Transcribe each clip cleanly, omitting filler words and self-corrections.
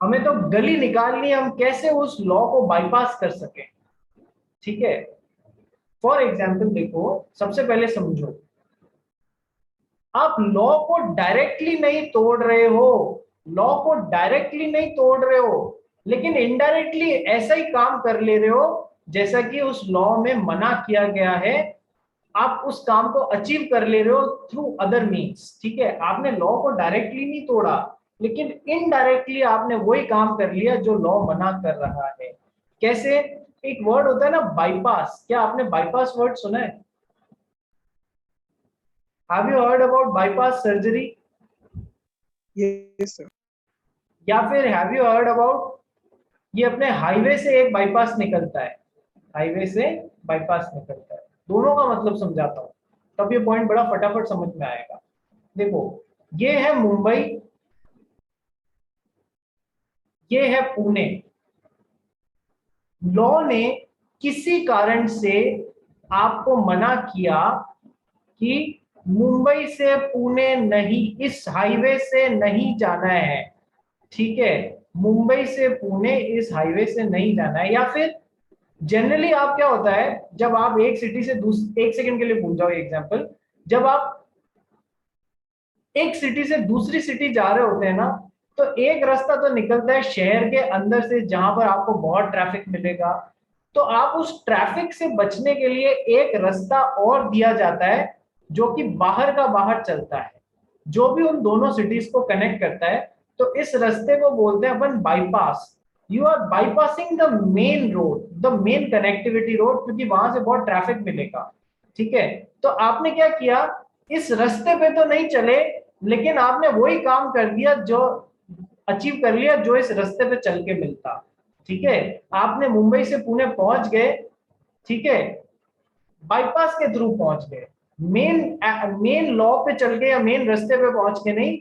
हमें तो गली निकालनी है, हम कैसे उस लॉ को बाईपास कर सके। ठीक है, फॉर एग्जाम्पल देखो, सबसे पहले समझो, आप लॉ को डायरेक्टली नहीं तोड़ रहे हो, लॉ को डायरेक्टली नहीं तोड़ रहे हो, लेकिन इनडायरेक्टली ऐसा ही काम कर ले रहे हो जैसा कि उस लॉ में मना किया गया है। आप उस काम को अचीव कर ले रहे हो थ्रू अदर मीन्स। ठीक है, आपने लॉ को डायरेक्टली नहीं तोड़ा, लेकिन इनडायरेक्टली आपने वही काम कर लिया जो लॉ मना कर रहा है। कैसे? एक वर्ड होता है ना बाईपास, क्या आपने बाईपास वर्ड सुना है? Have you heard about bypass surgery? Yes, sir. या फिर हैव यू हर्ड अबाउट, ये अपने हाईवे से एक बाईपास निकलता है, हाईवे से बाईपास निकलता है, दोनों का मतलब समझाता हूं, तब ये पॉइंट बड़ा फटाफट समझ में आएगा। देखो, ये है मुंबई, ये है पुणे। लॉ ने किसी कारण से आपको मना किया कि मुंबई से पुणे नहीं, इस हाईवे से नहीं जाना है। ठीक है, मुंबई से पुणे इस हाईवे से नहीं जाना है। या फिर जनरली आप, क्या होता है जब आप एक सिटी से दूसरी, एक सेकंड के लिए भूल जाओ एग्जांपल, जब आप एक सिटी से दूसरी सिटी जा रहे होते हैं ना, तो एक रास्ता तो निकलता है शहर के अंदर से जहां पर आपको बहुत ट्रैफिक मिलेगा, तो आप उस ट्रैफिक से बचने के लिए एक रास्ता और दिया जाता है जो कि बाहर का बाहर चलता है, जो भी उन दोनों सिटीज को कनेक्ट करता है। तो इस रास्ते को बोलते हैं अपन bypass. You are bypassing the main road, the main connectivity road, क्योंकि वहां से बहुत ट्रैफिक मिलेगा। ठीक है, तो आपने क्या किया, इस रास्ते पे तो नहीं चले, लेकिन आपने वही काम कर दिया जो अचीव कर लिया जो इस रास्ते पे चल के मिलता। ठीक है, आपने मुंबई से पुणे पहुंच गए, ठीक है, बाईपास के थ्रू पहुंच गए, मेन मेन लॉ पे चल के या मेन रास्ते पे पहुंच के नहीं,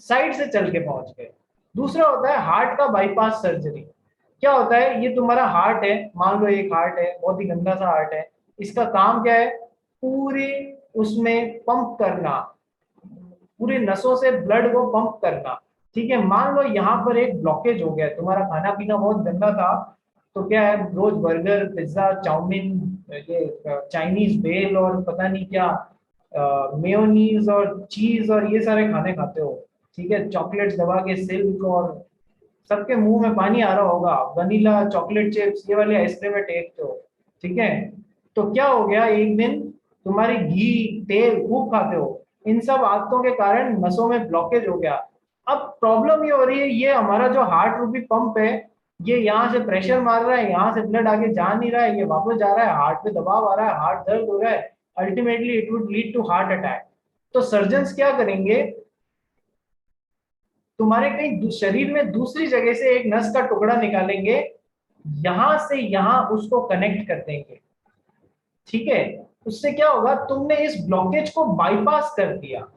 साइड से चल के पहुंच गए। दूसरा होता है हार्ट का बाईपास सर्जरी। क्या होता है, ये तुम्हारा हार्ट है, मान लो एक हार्ट है, बहुत ही गंदा सा हार्ट है, इसका काम क्या है, पूरी उसमें पंप करना, पूरी नसों से ब्लड को पंप करना। ठीक है, मान लो यहाँ पर एक ब्लॉकेज हो गया, तुम्हारा खाना पीना बहुत गंदा था, तो क्या है, रोज बर्गर पिज्जा चाउमीन, ये चाइनीज बेल और पता नहीं क्या, मेयोनीज और चीज और ये सारे खाने खाते हो। ठीक है, चॉकलेट्स दबा के सिल्क, और सबके मुंह में पानी आ रहा होगा, वनीला चॉकलेट चिप्स ये वाली आइसक्रीम में टेस्ट हो। ठीक है, तो क्या हो गया, एक दिन तुम्हारी घी तेल खूब खाते हो, इन सब आदतों के कारण नसों में ब्लॉकेज हो गया। अब प्रॉब्लम ये हो रही है, ये हमारा जो हार्ट रूपी पंप है, ये यहाँ से प्रेशर मार रहा है, यहाँ से ब्लड आगे जा नहीं रहा है, ये वापस जा रहा है, हार्ट पे दबाव आ रहा है, हार्ट दर्द हो रहा है, ultimately it would lead to heart attack. तो सर्जन्स क्या करेंगे, तुम्हारे कहीं शरीर में दूसरी जगह से एक नस का टुकड़ा निकालेंगे, यहां से यहां उसको कनेक्ट कर देंगे। ठीक है, उससे क्या होगा, तुमने इस ब्लॉकेज को बाईपास कर दिया,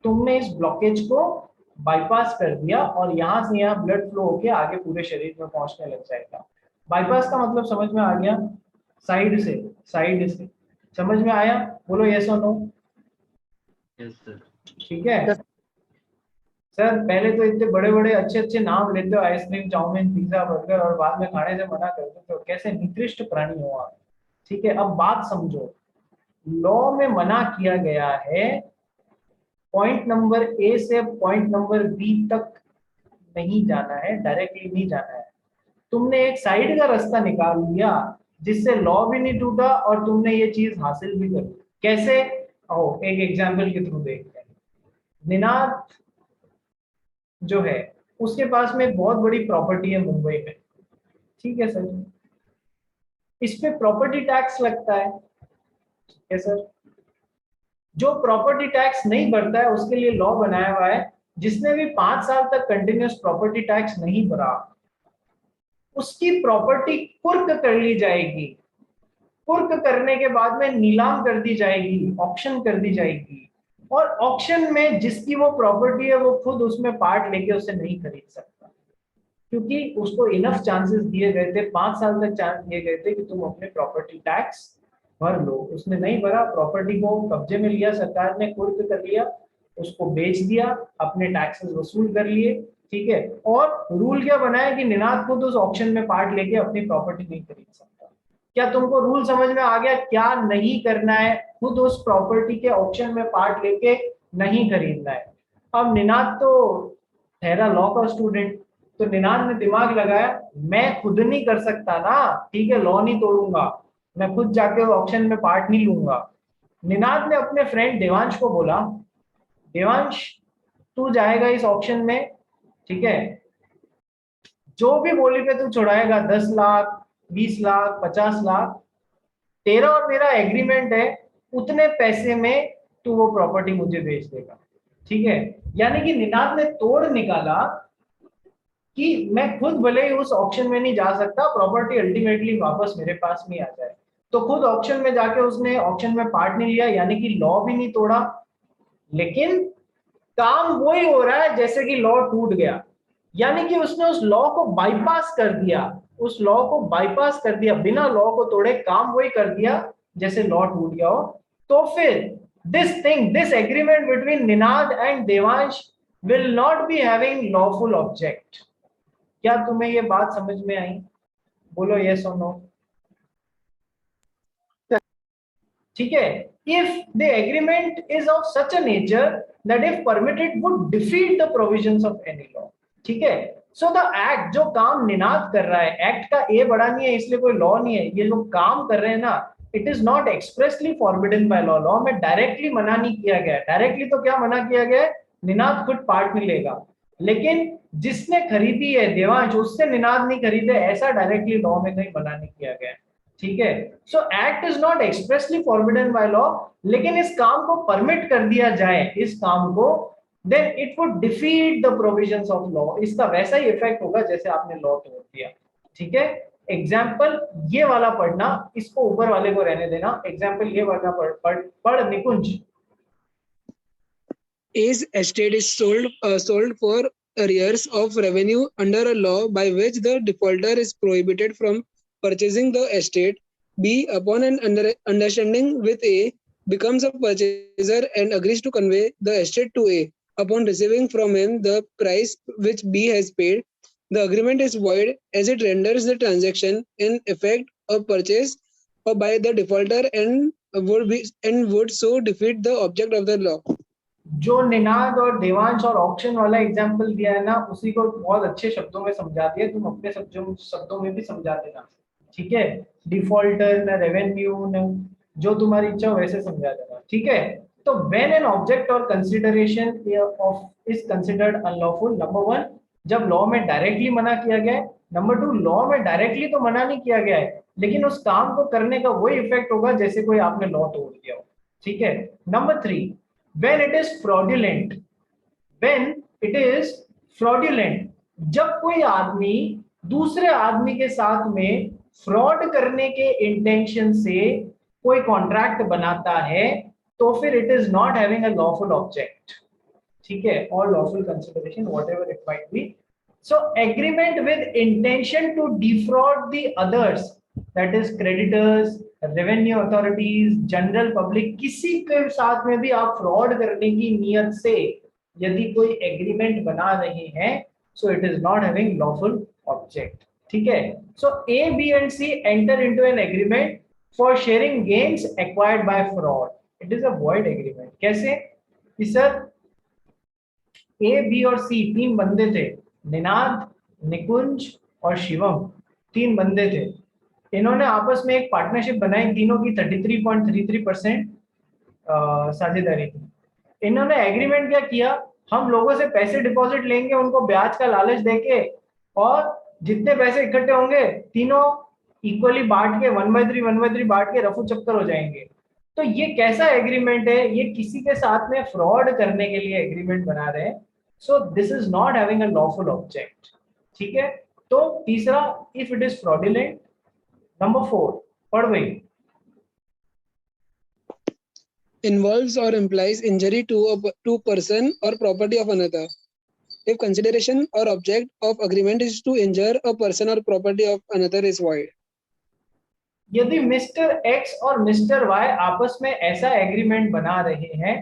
तुमने इस ब्लॉकेज को बाईपास कर दिया, और यहां से यहां ब्लड फ्लो होके आगे पूरे शरीर में पहुंचने लग जाएगा। बाईपास का मतलब समझ में आ गया? साइड से, साइड से समझ में आया? बोलो यस और नो। Yes sir. ठीक है सर, पहले तो इतने बड़े बड़े अच्छे अच्छे नाम लेते हो, आइसक्रीम चाउमीन पिज्जा बर्गर, और बाद में खाने से मना कर देते हो, कैसे निकृष्ट प्राणी हो आप। ठीक है, अब बात समझो, लॉ में मना किया गया है पॉइंट नंबर ए से पॉइंट नंबर बी तक नहीं जाना है, डायरेक्टली नहीं जाना है, तुमने एक साइड का रास्ता निकाल लिया जिससे लॉ भी नहीं टूटा और तुमने ये चीज हासिल भी कर ली। कैसे? आओ एक एग्जाम्पल के थ्रू देखते हैं। निनाद जो है, उसके पास में एक बहुत बड़ी प्रॉपर्टी है मुंबई में। ठीक है सर, इस पे प्रॉपर्टी टैक्स लगता है। ठीक है सर, जो प्रॉपर्टी टैक्स नहीं भरता है उसके लिए लॉ बनाया हुआ है, जिसने भी 5 साल तक कंटिन्यूस प्रॉपर्टी टैक्स नहीं भरा, उसकी प्रॉपर्टी कुर्क कर ली जाएगी। कुर्क करने के बाद में नीलाम कर दी जाएगी, ऑक्शन कर दी जाएगी, और ऑक्शन में जिसकी वो प्रॉपर्टी है वो खुद उसमें पार्ट लेके उसे नहीं खरीद सकता, क्योंकि उसको इनफ चांसेस दिए गए थे, 5 साल तक चांस दिए गए थे कि तुम अपने प्रॉपर्टी टैक्स भर लो। उसने नहीं भरा, प्रॉपर्टी को कब्जे में लिया, सरकार ने कुर्क कर लिया, उसको बेच दिया, अपने टैक्सेस वसूल कर लिए। ठीक है। और रूल क्या बनाया कि निनाद खुद उस ऑक्शन में पार्ट लेके अपनी प्रॉपर्टी नहीं खरीद सकता। क्या तुमको रूल समझ में आ गया क्या नहीं करना है? खुद उस प्रॉपर्टी के ऑक्शन में पार्ट लेके नहीं खरीदना है। अब निनाद तो ठहरा लॉ का स्टूडेंट, तो निनाद ने दिमाग लगाया मैं खुद नहीं कर सकता ना, ठीक है, लॉ नहीं तोड़ूंगा, मैं खुद जाके ऑक्शन में पार्ट नहीं लूंगा। निनाद ने अपने फ्रेंड देवांश को बोला, देवांश तू जाएगा इस ऑक्शन में, ठीक है, जो भी बोली पे तू छुड़ाएगा 10 लाख, 20 लाख, 50 लाख, तेरा और मेरा एग्रीमेंट है उतने पैसे में तू वो प्रॉपर्टी मुझे बेच देगा, ठीक है। यानी कि निनाद ने तोड़ निकाला कि मैं खुद भले ही उस ऑक्शन में नहीं जा सकता, प्रॉपर्टी अल्टीमेटली वापस मेरे पास में आ जाए। तो खुद ऑक्शन में जाके उसने ऑक्शन में पार्ट नहीं लिया, यानी कि लॉ भी नहीं तोड़ा, लेकिन काम वही हो रहा है जैसे कि लॉ टूट गया। यानी कि उसने उस लॉ को बाईपास कर दिया, उस लॉ को बाईपास कर दिया, बिना लॉ को तोड़े काम वही कर दिया जैसे लॉ टूट गया हो। तो फिर this agreement between Ninad and Devansh will not be having lawful object. क्या तुम्हें ये बात समझ में आई? बोलो यस और नो। ठीक है। If the agreement is of such a nature that if permitted would defeat the provisions of any law, ठीक है। सो द एक्ट, जो काम निनाद कर रहा है, एक्ट का ए बड़ा नहीं है इसलिए कोई लॉ नहीं है, ये लोग काम कर रहे हैं ना, it is not expressly forbidden by law. Law में डायरेक्टली मना नहीं किया गया है। डायरेक्टली तो क्या मना किया गया है, निनाद खुद पार्ट नहीं लेगा, लेकिन जिसने खरीदी है देवांश उससे निनाद नहीं खरीदे, ऐसा डायरेक्टली लॉ में कहीं मना नहीं किया गया है, ठीक है। So act is not expressly forbidden by law, लेकिन इस काम को परमिट कर दिया जाए, इस काम को, then it would defeat the provisions of law. इसका वैसा ही इफेक्ट होगा जैसे आपने लॉ तोड़ दिया, ठीक है। एग्जाम्पल ये वाला पढ़ना, इसको ऊपर वाले को रहने देना। एग्जाम्पल ये वाला पढ़ निकुंज। His estate is sold for arrears of revenue under a law by which the defaulter is prohibited from purchasing the estate. B, upon an understanding with A, becomes a purchaser and agrees to convey the estate to A. Upon receiving from him the price which B has paid, the agreement is void as it renders the transaction in effect a purchase or by the defaulter and would so defeat the object of the law. जो निनाद और देवांश और auction वाला example दिया है ना, उसी को बहुत अच्छे शब्दों में समझा दिया, तुम अपने शब्दों में भी समझा देना, ठीक है। डिफॉल्टर न रेवेन्यू न जो तुम्हारी इच्छा हो वैसे समझा देना, ठीक है। तो व्हेन एन ऑब्जेक्ट और consideration of is considered unlawful, number 1 जब लॉ में डायरेक्टली मना किया गया है, नंबर 2 लॉ में डायरेक्टली तो मना नहीं किया गया है, लेकिन उस काम को करने का वही इफेक्ट होगा जैसे कोई आपने लॉ तोड़ दिया हो, ठीक है। Number 3 when it is fraudulent, when it is fraudulent, जब कोई आदमी दूसरे आदमी के साथ में फ्रॉड करने के इंटेंशन से कोई कॉन्ट्रैक्ट बनाता है तो फिर it is not having a lawful object, ठीक है, और lawful consideration whatever it might be. So agreement with intention to defraud the others, that is creditors, revenue authorities, general public, किसी के साथ में भी आप फ्रॉड करने की नियत से यदि कोई एग्रीमेंट बना रहे हैं, so it is not having lawful object, ठीक है। So A B and C enter into an agreement for sharing gains acquired by fraud, it is a void agreement. कैसे कि सर ए बी और सी तीन बंदे थे, निनाद, निकुंज और शिवम, तीन बंदे थे। इन्होंने आपस में एक पार्टनरशिप बनाई, तीनों की 33.33% साझेदारी थी। इन्होंने एग्रीमेंट क्या किया, हम लोगों से पैसे डिपॉजिट लेंगे उनको ब्याज का लालच देके, और जितने पैसे इकट्ठे होंगे तीनों इक्वली बांट के 1/3 बांट के रफू चक्कर हो जाएंगे। तो ये कैसा एग्रीमेंट है, ये किसी के साथ में फ्रॉड करने के लिए एग्रीमेंट बना रहे हैं। So this is not having a lawful object, ठीक है। तो तीसरा, if it is fraudulent. Number 4 पढ़ भाई। Involves or implies injury to person or property of another. If consideration or object of agreement is to injure a person or property of another is void. यदि mister X और mister Y आपस में ऐसा agreement बना रहे हैं,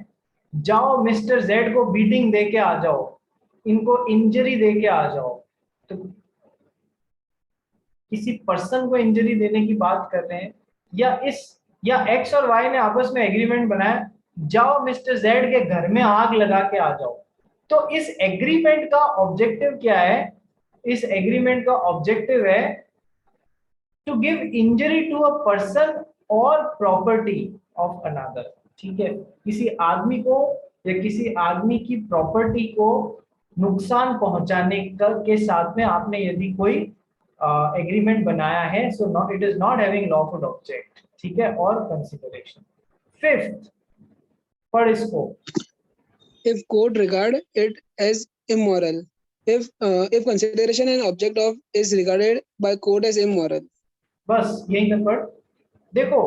जाओ mister Z को बीटिंग दे के आ जाओ, इनको इंजरी दे के आ जाओ, तो किसी पर्सन को इंजरी देने की बात कर रहे हैं, या एक्स और वाई ने आपस में एग्रीमेंट बनाया, जाओ मिस्टर जेड के घर में आग लगा के आ जाओ। तो इस एग्रीमेंट का ऑब्जेक्टिव क्या है? इस एग्रीमेंट का ऑब्जेक्टिव है to give injury to a person और प्रॉपर्टी ऑफ अनदर। ठीक है, किसी आदमी को या किसी आदमी की प्रॉपर्टी को नुकसान पहुंचाने के साथ में आपने यदि कोई एग्रीमेंट बनाया है, so not it is not having lawful object. ठीक है, और कंसिडरेशन। फिफ्थ, पढ़ इसको। If court regard it as immoral, if consideration and object of is regarded by court as immoral. बस यही तक पढ़। देखो,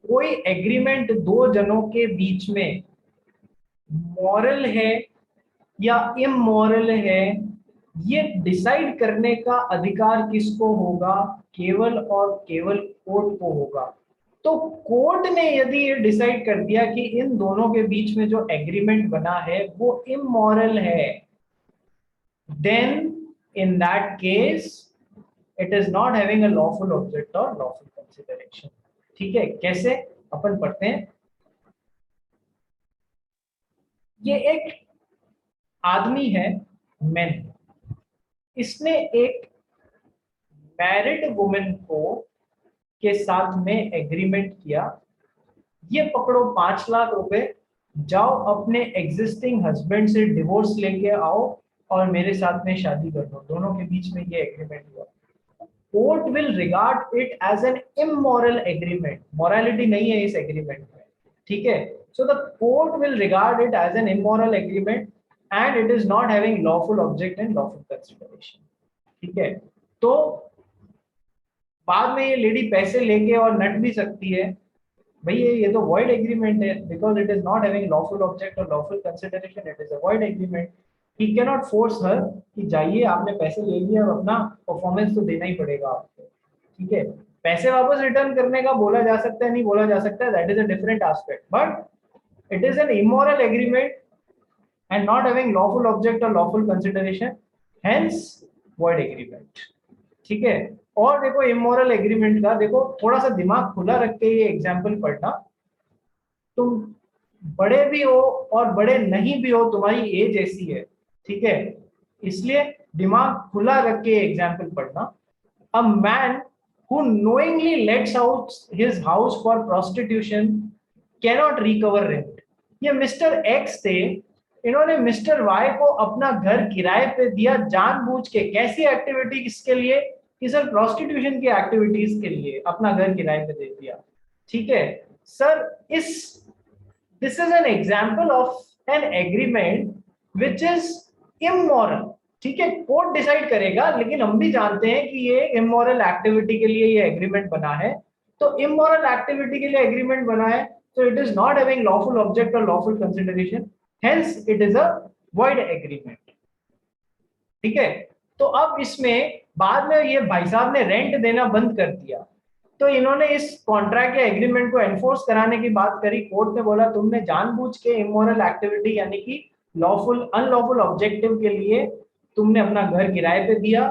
कोई एग्रीमेंट दो जनों के बीच में मॉरल है या इमोरल है, ये डिसाइड करने का अधिकार किसको होगा? केवल और केवल कोर्ट को होगा। तो कोर्ट ने यदि ये डिसाइड कर दिया कि इन दोनों के बीच में जो एग्रीमेंट बना है वो इमोरल है, then in that case it is not having a lawful object और लॉफुल कंसिडरेशन। ठीक है, कैसे? अपन पढ़ते हैं। ये एक आदमी है, मैन, इसने एक मैरिड वुमेन को के साथ में एग्रीमेंट किया, ये पकड़ो 5 लाख रुपए, जाओ अपने एग्जिस्टिंग हस्बैंड से डिवोर्स लेके आओ और मेरे साथ में शादी कर दो। दोनों के बीच में ये एग्रीमेंट हुआ। Court will regard it as an immoral agreement. Morality नहीं है इस एग्रीमेंट में। ठीक है, so the court will regard it as an immoral agreement and it is not having lawful object and lawful consideration. ठीक है, तो बाद में ये लेडी पैसे लेके और नट भी सकती है, भैया ये तो वॉइड एग्रीमेंट है, because it is not having lawful object और lawful consideration, it is a void agreement. He can not force her कि जाइए आपने पैसे ले लिए, अब अपना परफॉर्मेंस तो देना ही पड़ेगा आपको। ठीक है, पैसे वापस रिटर्न करने का बोला जा सकता है, नहीं बोला जा सकता है, that is a different aspect, but it is N immoral agreement and not having lawful object or lawful consideration, hence void agreement। ठीक है, और देखो इमोरल एग्रीमेंट का देखो, थोड़ा सा दिमाग खुला रख के ये एग्जांपल पढ़ना। तुम बड़े भी हो और बड़े नहीं भी हो, तुम्हारी एज ऐसी है। ठीक है, इसलिए दिमाग खुला रख के एग्जांपल पढ़ना। A man who knowingly lets out his house for prostitution cannot recover rent। ये मिस्टर एक्स थे, इन्होंने मिस्टर वाई को अपना घर किराए पे दिया जानबूझ के। कैसी एक्टिविटीज के लिए? कि सर प्रोस्टिट्यूशन की एक्टिविटीज के लिए अपना घर किराए पे दे दिया। ठीक है sir, this is an example of N agreement which is immoral. ठीक है, कोर्ट डिसाइड करेगा, लेकिन हम भी जानते हैं कि ये इमोरल एक्टिविटी के लिए ये एग्रीमेंट बना है। तो इमोरल एक्टिविटी के लिए एग्रीमेंट बना है, so it is not having lawful object or lawful consideration, hence it is a void agreement। ठीक है, तो अब इसमें बाद में ये भाई साहब ने रेंट देना बंद कर दिया, तो इन्होंने इस कॉन्ट्रैक्ट या एग्रीमेंट को एनफोर्स कराने की बात करी। कोर्ट ने बोला तुमने जानबूझ के इमोरल एक्टिविटी यानी कि लॉफुल अनलॉफुल ऑब्जेक्टिव के लिए तुमने अपना घर किराए पे दिया,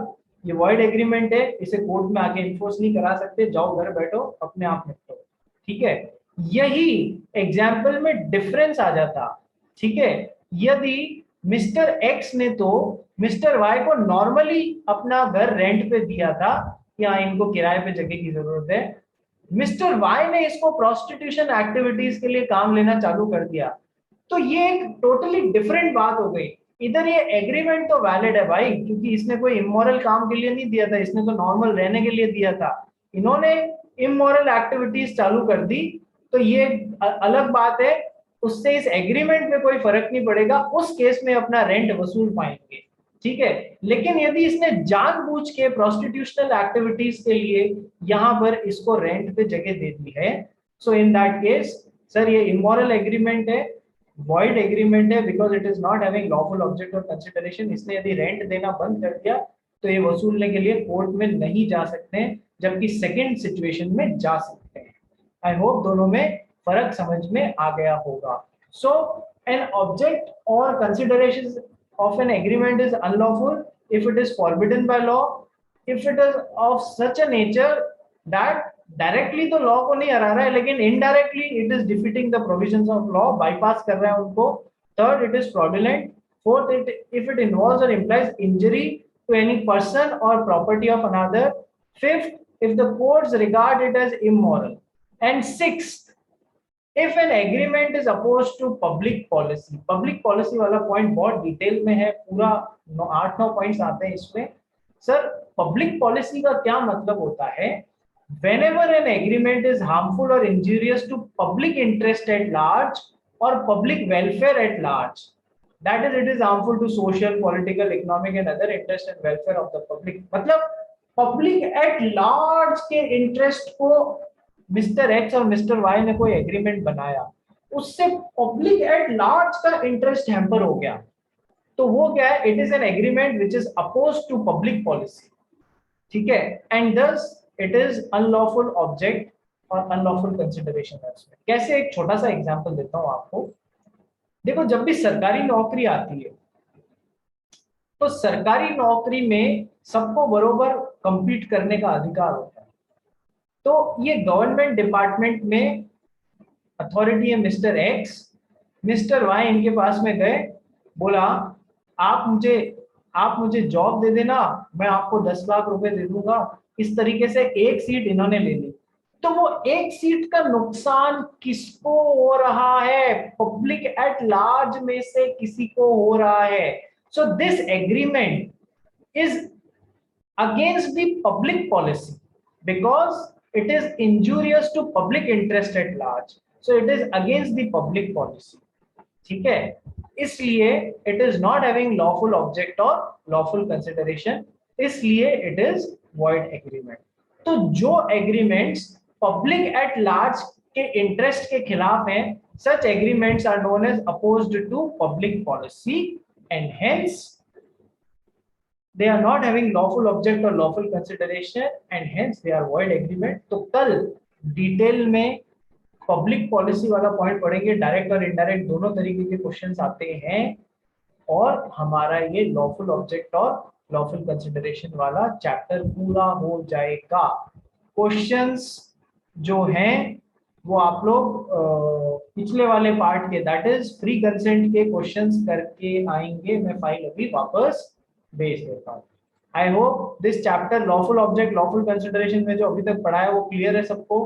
ये वॉइड एग्रीमेंट है, इसे कोर्ट में आके एनफोर्स नहीं करा सकते, जाओ घर बैठो अपने आप निपटो। ठीक है, यही एग्जाम्पल में डिफरेंस आ जाता। ठीक है, यदि मिस्टर एक्स ने तो मिस्टर वाई को नॉर्मली अपना घर रेंट पे दिया था, या इनको किराए पे जगह की जरूरत है, मिस्टर वाई ने इसको प्रोस्टिट्यूशन एक्टिविटीज के लिए काम लेना चालू कर दिया, तो ये एक टोटली डिफरेंट बात हो गई। इधर ये एग्रीमेंट तो वैलिड है भाई, क्योंकि इसने कोई इमोरल काम के लिए नहीं दिया था, इसने तो नॉर्मल रहने के लिए दिया था। इन्होंने इमोरल एक्टिविटीज चालू कर दी, तो ये अलग बात है, उससे इस एग्रीमेंट में कोई फर्क नहीं पड़ेगा, उस केस में अपना रेंट वसूल पाएंगे। ठीक है, लेकिन यदि इसने जानबूझ के प्रोस्टिट्यूशनल एक्टिविटीज के लिए यहां पर इसको रेंट पे जगह दे दी है, सो इन दैट केस सर ये इमोरल एग्रीमेंट है, वॉइड एग्रीमेंट है, because it is not having lawful object और कंसिडरेशन। इसने यदि रेंट देना बंद कर दिया तो ये वसूलने के लिए कोर्ट में नहीं जा सकते हैं, जबकि सेकेंड सिचुएशन में जा सकते हैं। आई होप दोनों में फर्क समझ में आ गया होगा। So an object or consideration of an agreement is unlawful if it is forbidden by law, if it is of such a nature that directly तो लॉ को नहीं हरा रहा है लेकिन indirectly it is defeating the provisions of law, bypass कर रहा है उनको. Third, it is fraudulent. Fourth, if it involves or implies injury to any person or property of another. Fifth, if the courts regard it as immoral. And sixth, if an agreement is opposed to public policy. Public policy वाला point बहुत detail में है, पूरा 8-9 points आते हैं इसमें. Sir public policy का क्या मतलब होता है? Whenever an agreement is harmful or injurious to public interest at large or public welfare at large, that is, it is harmful to social, political, economic and other interest and welfare of the public. मतलब public at large के interest को mister X और mister Y ने कोई agreement बनाया, उससे public at large का interest hamper हो गया, तो वो क्या है? It is an agreement which is oppose to public policy. ठीक है, and thus it is unlawful object और अनलॉफुल कंसिडरेशन है उसमें. कैसे? एक छोटा सा एग्जांपल देता हूं आपको. देखो, जब भी सरकारी नौकरी आती है तो सरकारी नौकरी में सबको बरोबर कंपीट करने का अधिकार होता है. तो ये गवर्नमेंट डिपार्टमेंट में अथॉरिटी है मिस्टर एक्स, मिस्टर वाई इनके पास में गए, बोला आप मुझे जॉब दे देना, मैं आपको 10 लाख रुपए दे दूंगा. इस तरीके से एक सीट इन्होंने ले ली. तो वो एक सीट का नुकसान किसको हो रहा है? पब्लिक एट लार्ज में से किसी को हो रहा है. So this agreement is against the public policy because it is injurious to public interest at large, so it is against the public policy. ठीक है, इसलिए it is not having lawful object or lawful consideration, इसलिए it is void agreement. तो जो agreements public at large के interest के खिलाफ हैं, such agreements are known as opposed to public policy and hence they are not having lawful object or lawful consideration and hence they are void agreement. तो कल detail में public policy वाला point पढ़ेंगे, direct और indirect दोनों तरीके के questions आते हैं, और हमारा ये लॉफुल ऑब्जेक्ट और लॉफुल कंसिडरेशन वाला चैप्टर पूरा हो जाएगा. क्वेश्चंस जो हैं वो आप लोग पिछले वाले पार्ट के, दैट इज फ्री कंसेंट के क्वेश्चंस करके आएंगे. मैं फाइल अभी वापस भेज देता हूँ. I hope this chapter lawful object lawful consideration में जो अभी तक पढ़ा है वो क्लियर है सबको.